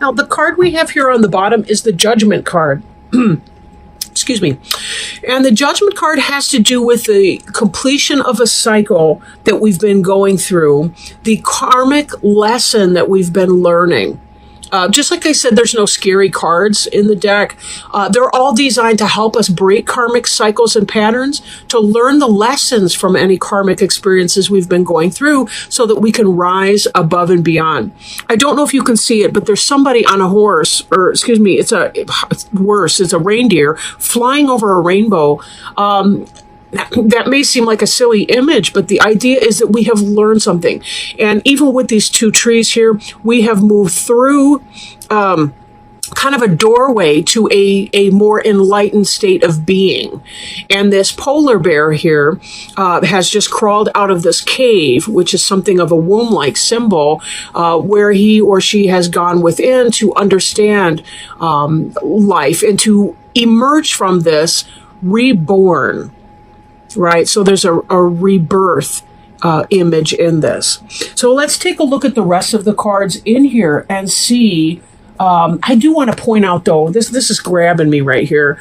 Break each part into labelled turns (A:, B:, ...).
A: Now, the card we have here on the bottom is the Judgment card. Excuse me. And the Judgment card has to do with the completion of a cycle that we've been going through, the karmic lesson that we've been learning. Just like I said, there's no scary cards in the deck. They're all designed to help us break karmic cycles and patterns, to learn the lessons from any karmic experiences we've been going through so that we can rise above and beyond. I don't know if you can see it, but there's somebody on a horse, or excuse me, it's worse, it's a reindeer flying over a rainbow. That may seem like a silly image, but the idea is that we have learned something. And even with these two trees here, we have moved through kind of a doorway to a more enlightened state of being. And this polar bear here has just crawled out of this cave, which is something of a womb-like symbol, where he or she has gone within to understand life and to emerge from this reborn. Right, so there's a rebirth image in this. So let's take a look at the rest of the cards in here and see. I do want to point out, though, this is grabbing me right here.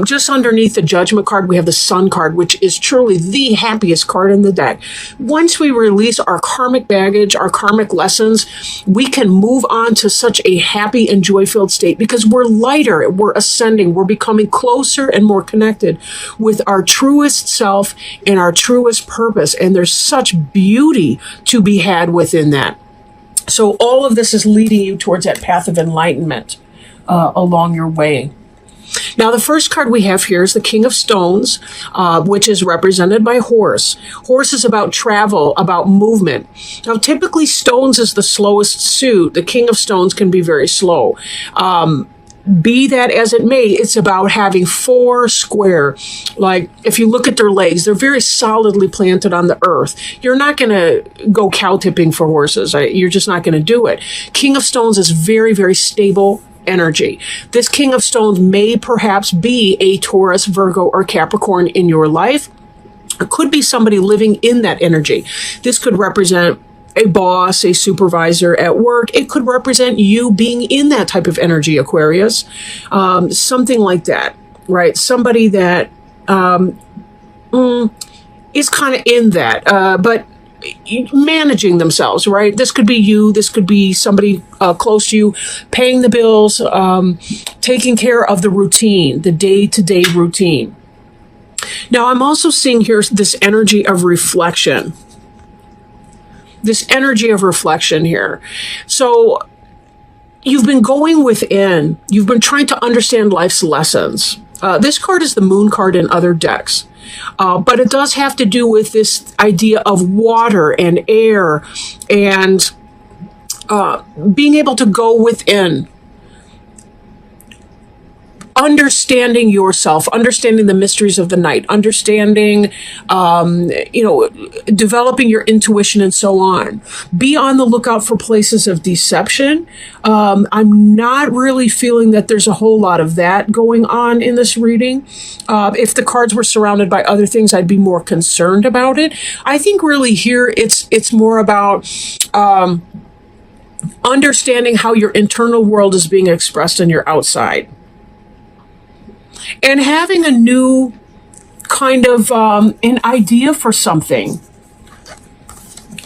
A: Just underneath the Judgment card, we have the Sun card, which is truly the happiest card in the deck. Once we release our karmic baggage, our karmic lessons, we can move on to such a happy and joy-filled state because we're lighter, we're ascending, we're becoming closer and more connected with our truest self and our truest purpose. And there's such beauty to be had within that. So all of this is leading you towards that path of enlightenment along your way. Now, the first card we have here is the King of Stones, which is represented by horse. Horse is about travel, about movement. Now, typically, stones is the slowest suit. The King of Stones can be very slow. Be that as it may, it's about having four square. Like, if you look at their legs, they're very solidly planted on the earth. You're not going to go cow tipping for horses. You're just not going to do it. King of Stones is very, very stable energy. This King of Stones may perhaps be a Taurus, Virgo, or Capricorn in your life. It could be somebody living in that energy. This could represent a boss, a supervisor at work. It could represent you being in that type of energy, Aquarius. Something like that, right? Somebody that is kind of in that, but managing themselves, right? This could be you. This could be somebody close to you, paying the bills, taking care of the routine, the day-to-day routine. Now, I'm also seeing here this energy of reflection. This energy of reflection here. So you've been going within. You've been trying to understand life's lessons. This card is the Moon card in other decks. But it does have to do with this idea of water and air and being able to go within. Understanding yourself, understanding the mysteries of the night, understanding, developing your intuition and so on. Be on the lookout for places of deception. I'm not really feeling that there's a whole lot of that going on in this reading. If the cards were surrounded by other things, I'd be more concerned about it. I think really here it's more about understanding how your internal world is being expressed in your outside. And having a new kind of an idea for something.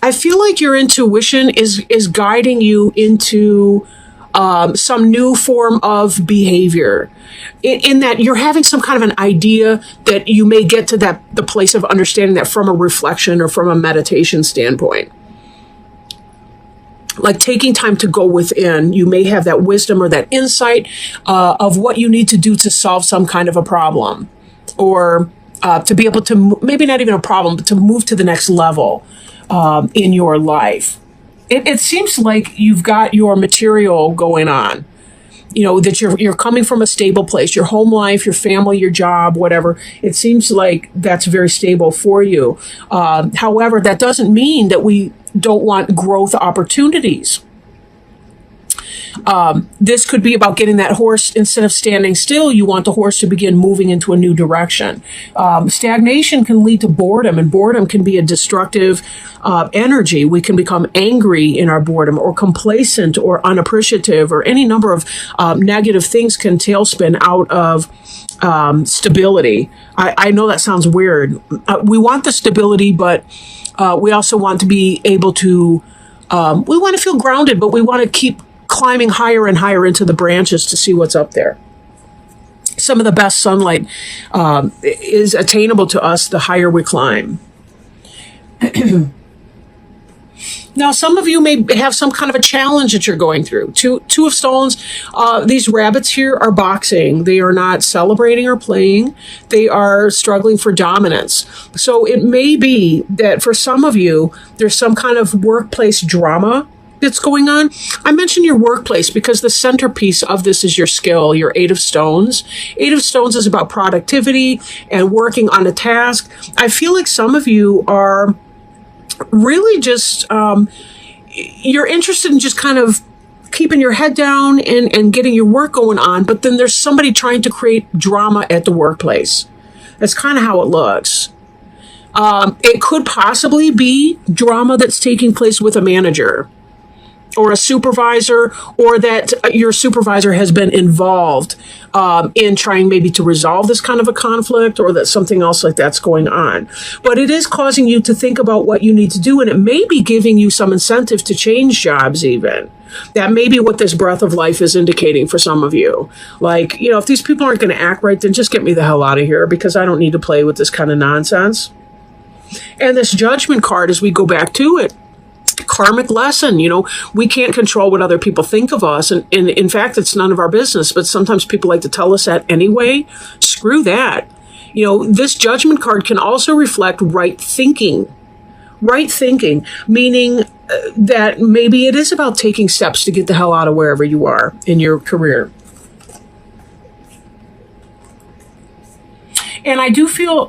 A: I feel like your intuition is guiding you into some new form of behavior. In that you're having some kind of an idea that you may get to the place of understanding that from a reflection or from a meditation standpoint. Like taking time to go within, you may have that wisdom or that insight of what you need to do to solve some kind of a problem, or to be able to, maybe not even a problem, but to move to the next level in your life. It seems like you've got your material going on, that you're coming from a stable place, your home life, your family, your job, whatever. It seems like that's very stable for you. However, that doesn't mean that we don't want growth opportunities. This could be about getting that horse, instead of standing still, you want the horse to begin moving into a new direction. Stagnation can lead to boredom, and boredom can be a destructive energy. We can become angry in our boredom, or complacent, or unappreciative, or any number of negative things can tailspin out of stability. I know that sounds weird. We want the stability, but we also want to be able to, we want to feel grounded, but we want to keep climbing higher and higher into the branches to see what's up there. Some of the best sunlight is attainable to us the higher we climb. Now, some of you may have some kind of a challenge that you're going through. Two of Stones, these rabbits here are boxing. They are not celebrating or playing. They are struggling for dominance. So it may be that for some of you, there's some kind of workplace drama that's going on. I mentioned your workplace because the centerpiece of this is your skill, your Eight of Stones. Eight of Stones is about productivity and working on a task. I feel like some of you are really just, you're interested in just kind of keeping your head down and getting your work going on, but then there's somebody trying to create drama at the workplace. That's kind of how it looks. It could possibly be drama that's taking place with a manager or a supervisor, or that your supervisor has been involved in trying maybe to resolve this kind of a conflict, or that something else like that's going on. But it is causing you to think about what you need to do, and it may be giving you some incentive to change jobs even. That may be what this breath of life is indicating for some of you. Like, if these people aren't going to act right, then just get me the hell out of here, because I don't need to play with this kind of nonsense. And this Judgment card, as we go back to it, karmic lesson. We can't control what other people think of us. And in fact, it's none of our business, but sometimes people like to tell us that anyway. Screw that. This Judgment card can also reflect right thinking. Right thinking, meaning that maybe it is about taking steps to get the hell out of wherever you are in your career. And I do feel,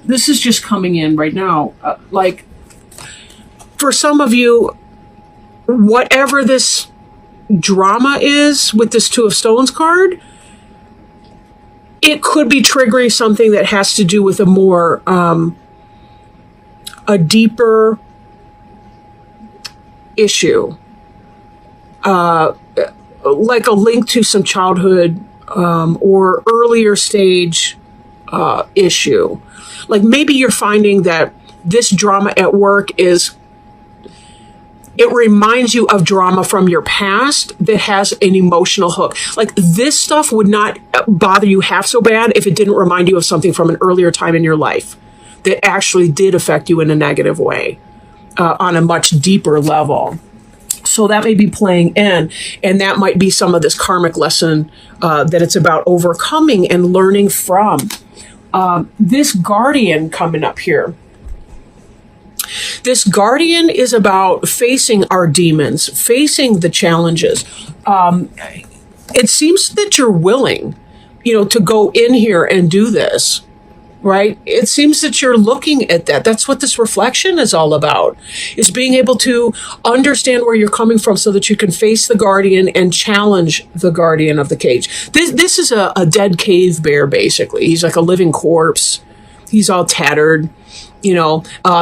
A: this is just coming in right now, like, for some of you, whatever this drama is with this Two of Stones card, it could be triggering something that has to do with a more, a deeper issue. Like a link to some childhood or earlier stage issue. Like maybe you're finding that this drama at work it reminds you of drama from your past that has an emotional hook. Like this stuff would not bother you half so bad if it didn't remind you of something from an earlier time in your life that actually did affect you in a negative way on a much deeper level. So that may be playing in, and that might be some of this karmic lesson that it's about overcoming and learning from. This Guardian coming up here. This Guardian is about facing our demons, facing the challenges. It seems that you're willing, to go in here and do this, right? It seems that you're looking at that. That's what this reflection is all about, is being able to understand where you're coming from so that you can face the Guardian and challenge the Guardian of the cage. This is a dead cave bear, basically. He's like a living corpse. He's all tattered.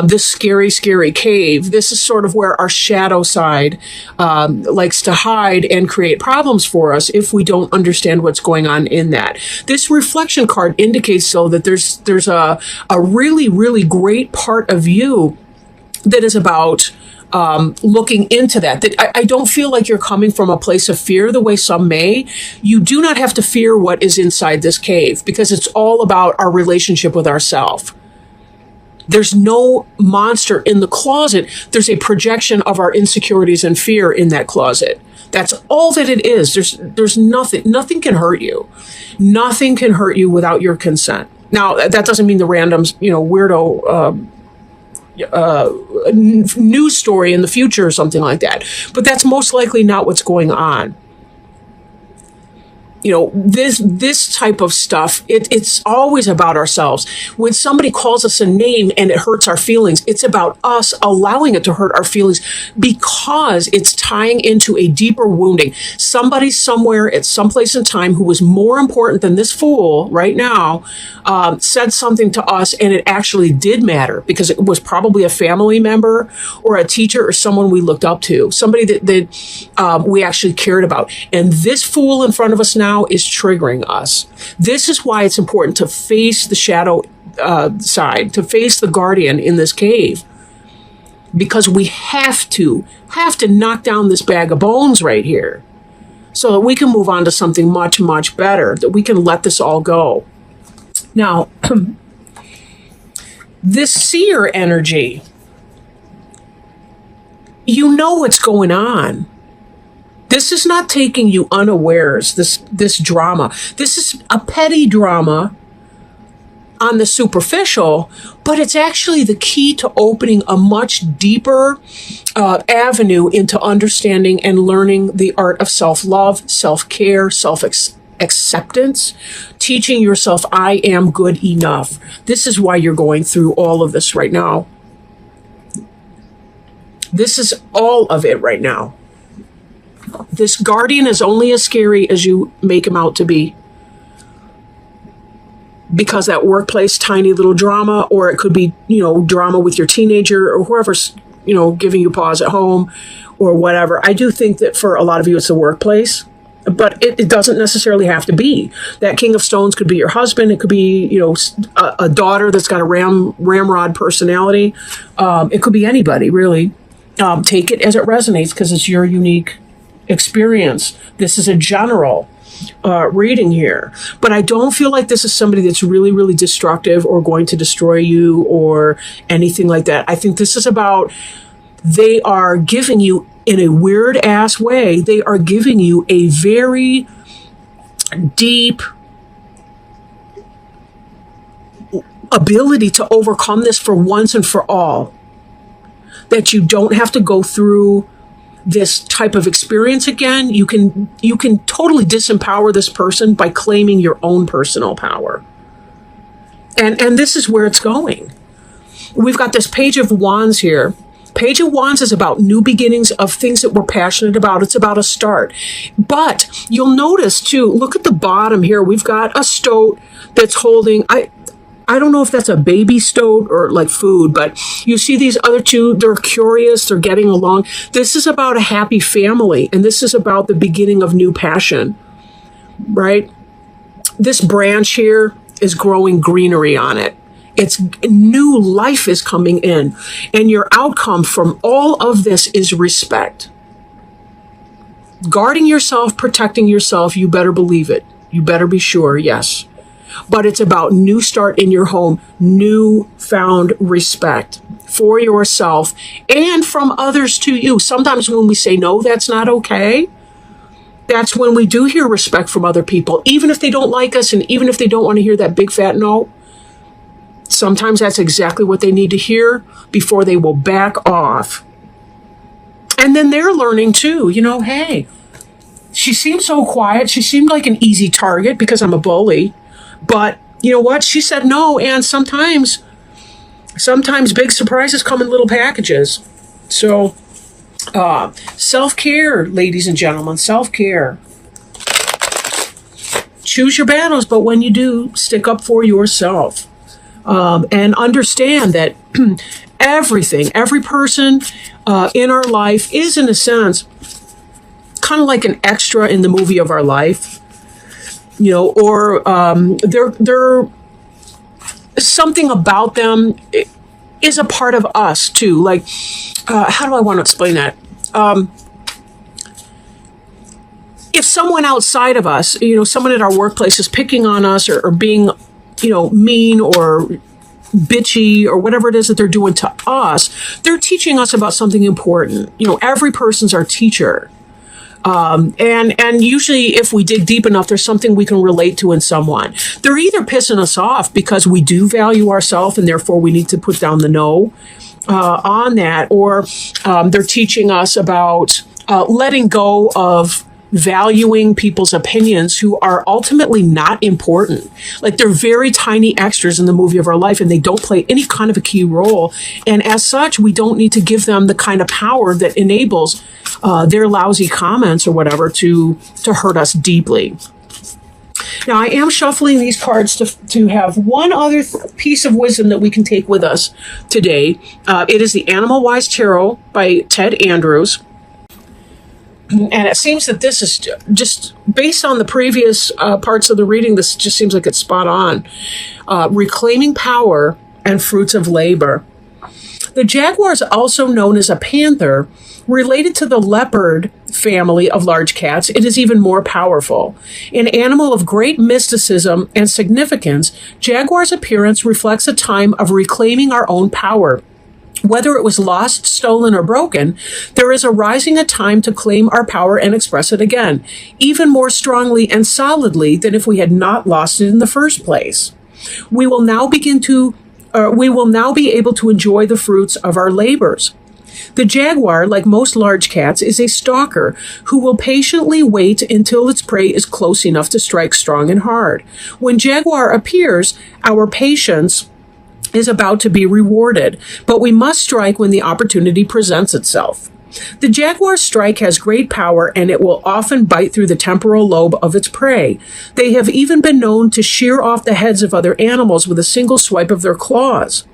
A: This scary, scary cave, this is sort of where our shadow side likes to hide and create problems for us if we don't understand what's going on in that. This reflection card indicates, though, that there's a really, really great part of you that is about looking into that I don't feel like you're coming from a place of fear the way some may. You do not have to fear what is inside this cave, because it's all about our relationship with ourselves. There's no monster in the closet. There's a projection of our insecurities and fear in that closet. That's all that it is. There's nothing can hurt you. Nothing can hurt you without your consent. Now, that doesn't mean the random, weirdo news story in the future or something like that. But that's most likely not what's going on. this type of stuff, it's always about ourselves. When somebody calls us a name and it hurts our feelings, it's about us allowing it to hurt our feelings because it's tying into a deeper wounding. Somebody somewhere at some place in time who was more important than this fool right now said something to us, and it actually did matter because it was probably a family member or a teacher or someone we looked up to, somebody that we actually cared about. And this fool in front of us now is triggering us. This is why it's important to face the shadow side, to face the guardian in this cave, because we have to knock down this bag of bones right here so that we can move on to something much, much better, that we can let this all go. Now, this seer energy, you know what's going on. This is not taking you unawares, this drama. This is a petty drama on the superficial, but it's actually the key to opening a much deeper avenue into understanding and learning the art of self-love, self-care, self-acceptance, teaching yourself, I am good enough. This is why you're going through all of this right now. This is all of it right now. This guardian is only as scary as you make him out to be. Because that workplace tiny little drama, or it could be, drama with your teenager or whoever's, giving you pause at home or whatever. I do think that for a lot of you, it's the workplace, but it doesn't necessarily have to be. That King of Stones could be your husband. It could be, a daughter that's got a ramrod personality. It could be anybody, really. Take it as it resonates because it's your unique experience. This is a general reading here, but I don't feel like this is somebody that's really, really destructive or going to destroy you or anything like that. I think this is about, they are giving you, in a weird ass way, they are giving you a very deep ability to overcome this for once and for all. That you don't have to go through this type of experience again. You can totally disempower this person by claiming your own personal power. And this is where it's going. We've got this Page of Wands here. Page of Wands is about new beginnings of things that we're passionate about. It's about a start. But you'll notice too, look at the bottom here. We've got a stoat that's holding, I don't know if that's a baby stoat or like food, but you see these other two, they're curious, they're getting along. This is about a happy family, and this is about the beginning of new passion, right? This branch here is growing greenery on it. It's new life is coming in, and your outcome from all of this is respect. Guarding yourself, protecting yourself, you better believe it. You better be sure, yes. But it's about new start in your home, new found respect for yourself and from others to you. Sometimes when we say, no, that's not okay, that's when we do hear respect from other people, even if they don't like us and even if they don't want to hear that big fat no. Sometimes that's exactly what they need to hear before they will back off. And then they're learning too, hey, she seemed so quiet. She seemed like an easy target because I'm a bully. But you know what? She said no, and sometimes big surprises come in little packages. So, self-care, ladies and gentlemen, self-care. Choose your battles, but when you do, stick up for yourself. And understand that every person in our life is, in a sense, kind of like an extra in the movie of our life. Or they're something about them is a part of us too. Like, how do I want to explain that? If someone outside of us, someone at our workplace is picking on us or being, mean or bitchy or whatever it is that they're doing to us, they're teaching us about something important. Every person's our teacher. And usually if we dig deep enough, there's something we can relate to in someone. They're either pissing us off because we do value ourselves and therefore we need to put down the no on that, or they're teaching us about letting go of valuing people's opinions who are ultimately not important. Like, they're very tiny extras in the movie of our life, and they don't play any kind of a key role. And as such, we don't need to give them the kind of power that enables their lousy comments or whatever to hurt us deeply. Now, I am shuffling these cards to have one other piece of wisdom that we can take with us today. It is the Animal Wise Tarot by Ted Andrews. And it seems that this is just based on the previous parts of the reading, this just seems like it's spot on. Reclaiming power and fruits of labor. The jaguar is also known as a panther. Related to the leopard family of large cats, it is even more powerful. An animal of great mysticism and significance, jaguar's appearance reflects a time of reclaiming our own power. Whether it was lost, stolen, or broken, there is arising a time to claim our power and express it again, even more strongly and solidly than if we had not lost it in the first place. We will now be able to enjoy the fruits of our labors. The jaguar, like most large cats, is a stalker who will patiently wait until its prey is close enough to strike strong and hard. When jaguar appears, our patience is about to be rewarded, but we must strike when the opportunity presents itself. The jaguar's strike has great power, and it will often bite through the temporal lobe of its prey. They have even been known to shear off the heads of other animals with a single swipe of their claws.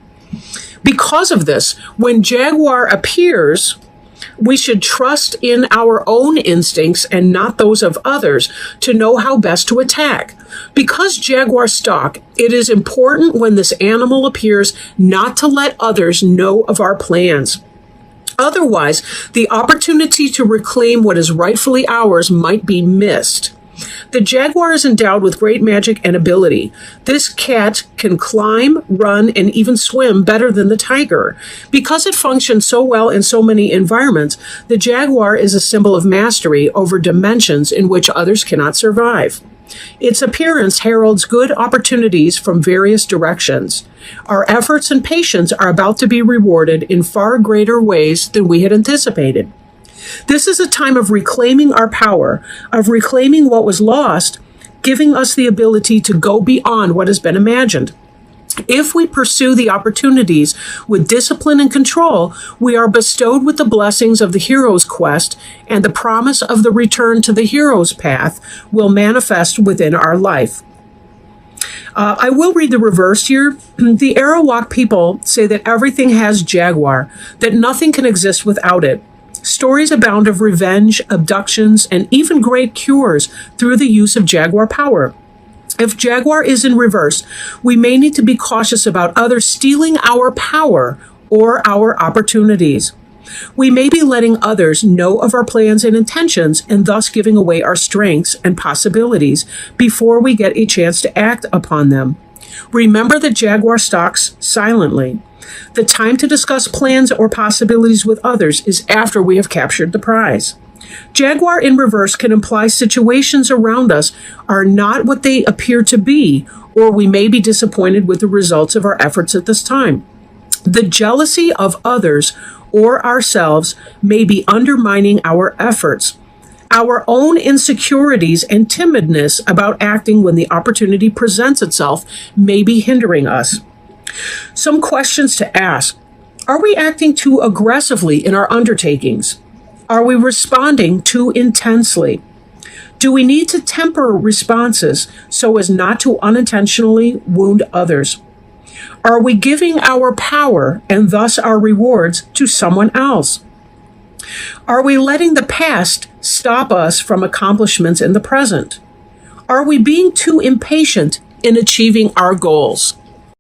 A: Because of this, when jaguar appears, we should trust in our own instincts and not those of others to know how best to attack. Because jaguars stalk, it is important when this animal appears not to let others know of our plans. Otherwise, the opportunity to reclaim what is rightfully ours might be missed. The jaguar is endowed with great magic and ability. This cat can climb, run, and even swim better than the tiger. Because it functions so well in so many environments, the jaguar is a symbol of mastery over dimensions in which others cannot survive. Its appearance heralds good opportunities from various directions. Our efforts and patience are about to be rewarded in far greater ways than we had anticipated. This is a time of reclaiming our power, of reclaiming what was lost, giving us the ability to go beyond what has been imagined. If we pursue the opportunities with discipline and control, we are bestowed with the blessings of the hero's quest, and the promise of the return to the hero's path will manifest within our life. I will read the reverse here. The Arawak people say that everything has jaguar, that nothing can exist without it. Stories abound of revenge, abductions, and even great cures through the use of jaguar power. If jaguar is in reverse, we may need to be cautious about others stealing our power or our opportunities. We may be letting others know of our plans and intentions and thus giving away our strengths and possibilities before we get a chance to act upon them. Remember that jaguar stalks silently. The time to discuss plans or possibilities with others is after we have captured the prize. Jaguar in reverse can imply situations around us are not what they appear to be, or we may be disappointed with the results of our efforts at this time. The jealousy of others or ourselves may be undermining our efforts. Our own insecurities and timidness about acting when the opportunity presents itself may be hindering us. Some questions to ask. Are we acting too aggressively in our undertakings? Are we responding too intensely? Do we need to temper responses so as not to unintentionally wound others? Are we giving our power and thus our rewards to someone else? Are we letting the past stop us from accomplishments in the present? Are we being too impatient in achieving our goals?